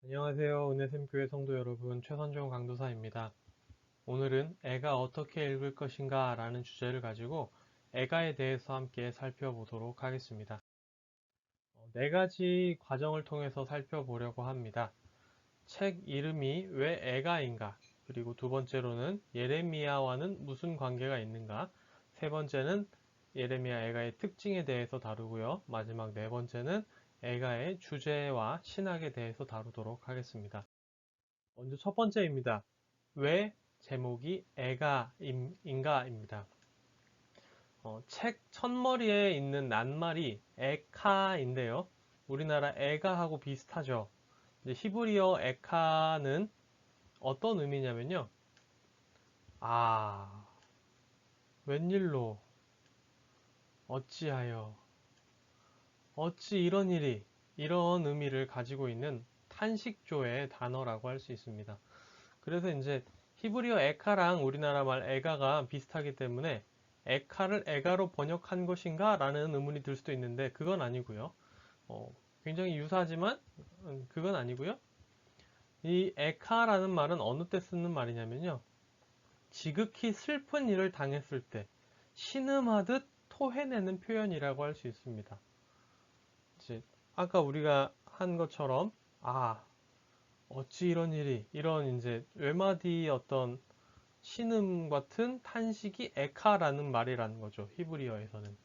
안녕하세요. 은혜샘교회 성도 여러분, 최선종 강도사입니다. 오늘은 애가 어떻게 읽을 것인가 라는 주제를 가지고 애가에 대해서 함께 살펴보도록 하겠습니다. 네 가지 과정을 통해서 살펴보려고 합니다. 책 이름이 왜 애가인가? 그리고 두 번째로는 예레미야와는 무슨 관계가 있는가? 세 번째는 예레미야 애가의 특징에 대해서 다루고요. 마지막 네 번째는 애가의 주제와 신학에 대해서 다루도록 하겠습니다. 먼저 첫 번째입니다. 왜 제목이 애가인가입니다. 책 첫머리에 있는 낱말이 에카인데요. 우리나라 애가하고 비슷하죠. 히브리어 에카는 어떤 의미냐면요. 아, 웬일로, 어찌하여, 어찌 이런 일이, 이런 의미를 가지고 있는 탄식조의 단어라고 할 수 있습니다. 그래서 이제 히브리어 에카랑 우리나라 말 에가가 비슷하기 때문에 에카를 에가로 번역한 것인가? 라는 의문이 들 수도 있는데 그건 아니고요. 어, 굉장히 유사하지만 그건 아니고요. 이 에카라는 말은 어느 때 쓰는 말이냐면요. 지극히 슬픈 일을 당했을 때 신음하듯 토해내는 표현이라고 할 수 있습니다. 이제 아까 우리가 한 것처럼 어찌 이런 일이 이런 이제 외마디 어떤 신음 같은 탄식이 에카라는 말이라는 거죠. 히브리어에서는.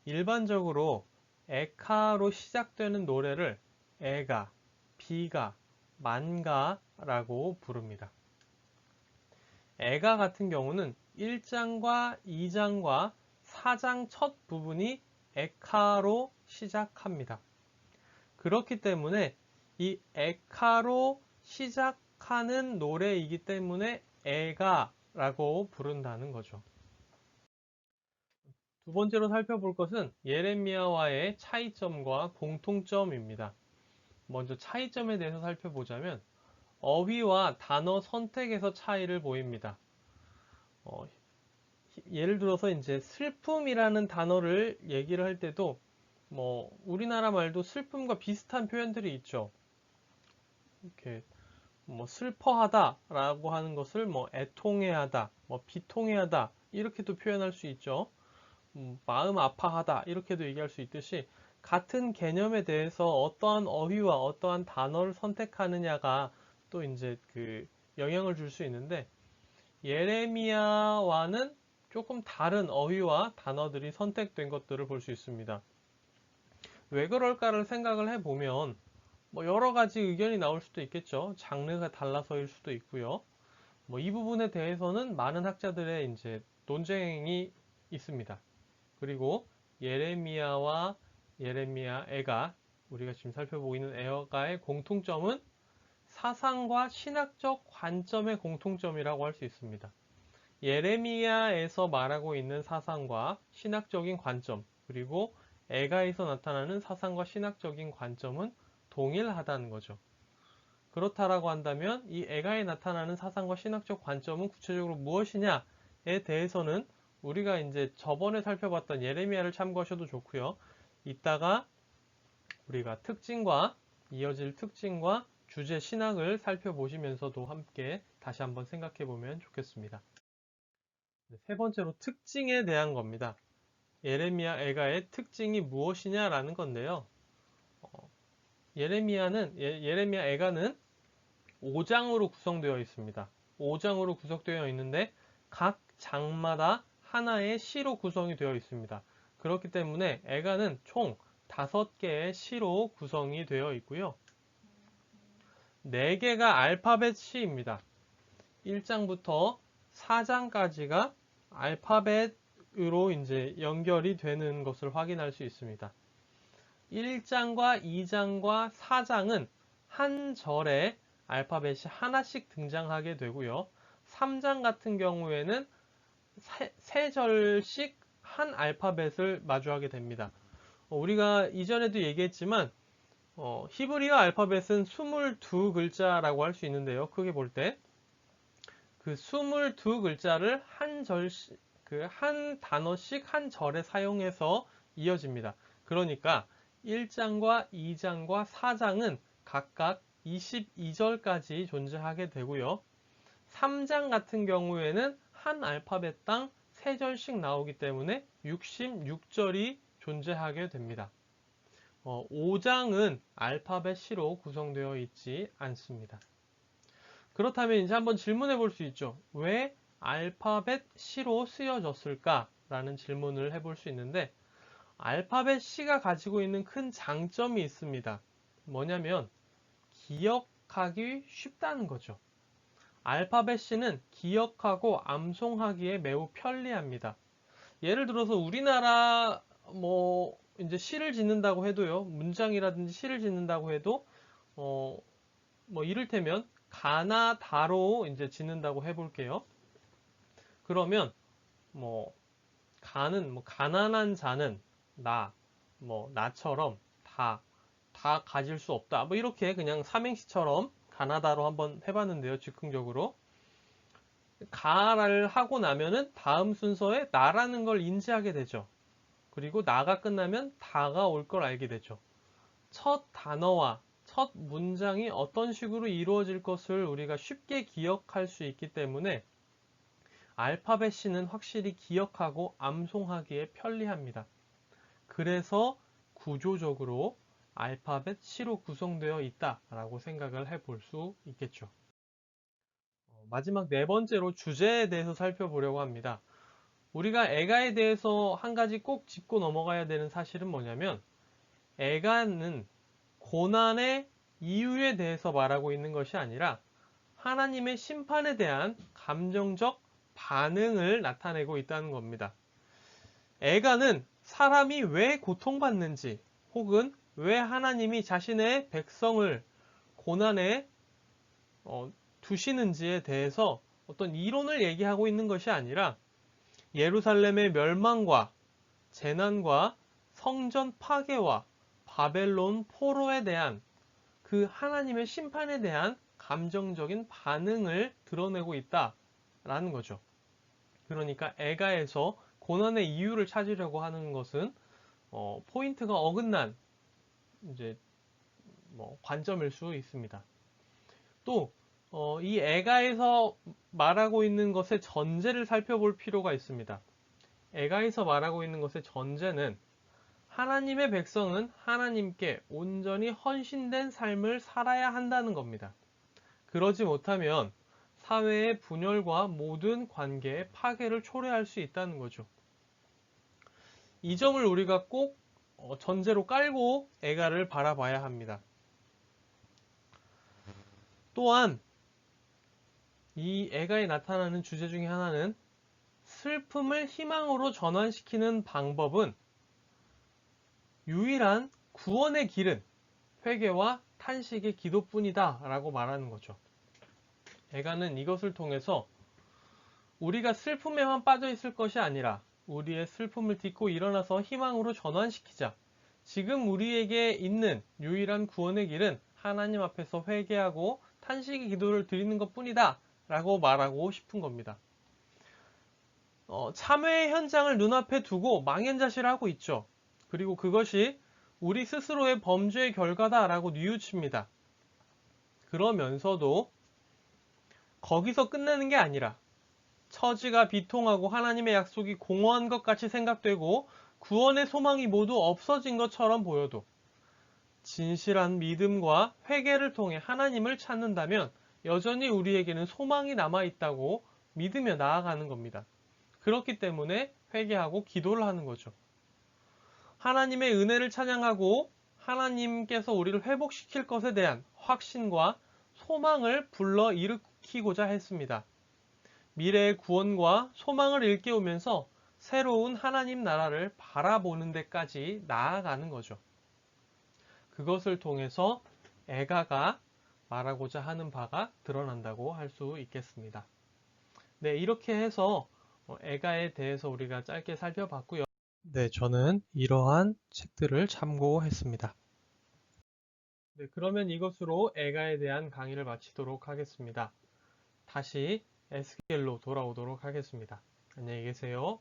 일반적으로 에카로 시작되는 노래를 에가, 비가, 만가라고 부릅니다. 에가 같은 경우는 1장과 2장과 4장 첫 부분이 에카로 시작합니다. 그렇기 때문에 이 에카로 시작하는 노래이기 때문에 에가라고 부른다는 거죠. 두 번째로 살펴볼 것은 예레미야와의 차이점과 공통점입니다. 먼저 차이점에 대해서 살펴보자면 어휘와 단어 선택에서 차이를 보입니다. 어, 예를 들어서 이제 슬픔이라는 단어를 얘기를 할 때도 우리나라 말도 슬픔과 비슷한 표현들이 있죠. 이렇게 슬퍼하다라고 하는 것을 애통해하다, 비통해하다 이렇게도 표현할 수 있죠. 마음 아파하다 이렇게도 얘기할 수 있듯이 같은 개념에 대해서 어떠한 어휘와 어떠한 단어를 선택하느냐가 또 이제 그 영향을 줄 수 있는데 예레미야와는 조금 다른 어휘와 단어들이 선택된 것들을 볼 수 있습니다. 왜 그럴까를 생각을 해보면 여러 가지 의견이 나올 수도 있겠죠. 장르가 달라서일 수도 있고요. 이 부분에 대해서는 많은 학자들의 이제 논쟁이 있습니다. 그리고 예레미야와 예레미야 애가 우리가 지금 살펴보고 있는 애가의 공통점은 사상과 신학적 관점의 공통점이라고 할 수 있습니다. 예레미야에서 말하고 있는 사상과 신학적인 관점 그리고 애가에서 나타나는 사상과 신학적인 관점은 동일하다는 거죠. 그렇다라고 한다면 이 애가에 나타나는 사상과 신학적 관점은 구체적으로 무엇이냐에 대해서는 우리가 이제 저번에 살펴봤던 예레미야를 참고하셔도 좋고요. 이따가 우리가 특징과 이어질 특징과 주제 신학을 살펴보시면서도 함께 다시 한번 생각해 보면 좋겠습니다. 세 번째로 특징에 대한 겁니다. 예레미야 애가의 특징이 무엇이냐라는 건데요. 예레미야 애가는 5장으로 구성되어 있습니다. 5장으로 구성되어 있는데 각 장마다 하나의 시로 구성이 되어 있습니다. 그렇기 때문에 애가는 총 5개의 시로 구성이 되어 있고요. 4개가 알파벳 시입니다. 1장부터 4장까지가 알파벳으로 이제 연결이 되는 것을 확인할 수 있습니다. 1장과 2장과 4장은 한 절에 알파벳이 하나씩 등장하게 되고요. 3장 같은 경우에는 3절씩 한 알파벳을 마주하게 됩니다. 우리가 이전에도 얘기했지만 히브리어 알파벳은 22글자라고 할 수 있는데요. 크게 볼 때 그 22글자를 한 절씩 한 단어씩 한 절에 사용해서 이어집니다. 그러니까 1장과 2장과 4장은 각각 22절까지 존재하게 되고요. 3장 같은 경우에는 한 알파벳당 3절씩 나오기 때문에 66절이 존재하게 됩니다. 5장은 알파벳 C로 구성되어 있지 않습니다. 그렇다면 이제 한번 질문해 볼 수 있죠. 왜 알파벳 C로 쓰여졌을까? 라는 질문을 해볼 수 있는데, 알파벳 C가 가지고 있는 큰 장점이 있습니다. 뭐냐면 기억하기 쉽다는 거죠. 알파벳 C는 기억하고 암송하기에 매우 편리합니다. 예를 들어서 우리나라 이제 시를 짓는다고 해도요. 문장이라든지 시를 짓는다고 해도 이를테면 가나다로 이제 짓는다고 해볼게요. 그러면 가는 가난한 자는 나처럼 다 가질 수 없다. 이렇게 그냥 삼행시처럼 가나다로 한번 해봤는데요. 즉흥적으로. 가를 하고 나면은 다음 순서에 나라는 걸 인지하게 되죠. 그리고 나가 끝나면 다가 올 걸 알게 되죠. 첫 단어와 첫 문장이 어떤 식으로 이루어질 것을 우리가 쉽게 기억할 수 있기 때문에 알파벳 C는 확실히 기억하고 암송하기에 편리합니다. 그래서 구조적으로 알파벳 C로 구성되어 있다라고 생각을 해볼 수 있겠죠. 마지막 네 번째로 주제에 대해서 살펴보려고 합니다. 우리가 애가에 대해서 한 가지 꼭 짚고 넘어가야 되는 사실은 뭐냐면, 애가는 고난의 이유에 대해서 말하고 있는 것이 아니라 하나님의 심판에 대한 감정적 반응을 나타내고 있다는 겁니다. 애가는 사람이 왜 고통받는지, 혹은 왜 하나님이 자신의 백성을 고난에 두시는지에 대해서 어떤 이론을 얘기하고 있는 것이 아니라 예루살렘의 멸망과 재난과 성전 파괴와 바벨론 포로에 대한 그 하나님의 심판에 대한 감정적인 반응을 드러내고 있다라는 거죠. 그러니까 애가에서 고난의 이유를 찾으려고 하는 것은 포인트가 어긋난 이제 관점일 수 있습니다. 또 이 애가에서 말하고 있는 것의 전제를 살펴볼 필요가 있습니다. 애가에서 말하고 있는 것의 전제는 하나님의 백성은 하나님께 온전히 헌신된 삶을 살아야 한다는 겁니다. 그러지 못하면 사회의 분열과 모든 관계의 파괴를 초래할 수 있다는 거죠. 이 점을 우리가 꼭 전제로 깔고 애가를 바라봐야 합니다. 또한 이 애가에 나타나는 주제 중에 하나는 슬픔을 희망으로 전환시키는 방법은 유일한 구원의 길은 회개와 탄식의 기도뿐이다 라고 말하는 거죠. 애가는 이것을 통해서 우리가 슬픔에만 빠져 있을 것이 아니라 우리의 슬픔을 딛고 일어나서 희망으로 전환시키자. 지금 우리에게 있는 유일한 구원의 길은 하나님 앞에서 회개하고 탄식의 기도를 드리는 것뿐이다 라고 말하고 싶은 겁니다. 참회의 현장을 눈앞에 두고 망연자실하고 있죠. 그리고 그것이 우리 스스로의 범죄의 결과다라고 뉘우칩니다. 그러면서도 거기서 끝내는 게 아니라 처지가 비통하고 하나님의 약속이 공허한 것 같이 생각되고 구원의 소망이 모두 없어진 것처럼 보여도 진실한 믿음과 회개를 통해 하나님을 찾는다면 여전히 우리에게는 소망이 남아있다고 믿으며 나아가는 겁니다. 그렇기 때문에 회개하고 기도를 하는 거죠. 하나님의 은혜를 찬양하고 하나님께서 우리를 회복시킬 것에 대한 확신과 소망을 불러일으키고자 했습니다. 미래의 구원과 소망을 일깨우면서 새로운 하나님 나라를 바라보는 데까지 나아가는 거죠. 그것을 통해서 애가가 말하고자 하는 바가 드러난다고 할 수 있겠습니다. 네, 이렇게 해서 애가에 대해서 우리가 짧게 살펴봤고요. 네, 저는 이러한 책들을 참고했습니다. 네, 그러면 이것으로 애가에 대한 강의를 마치도록 하겠습니다. 다시 에스겔로 돌아오도록 하겠습니다. 안녕히 계세요.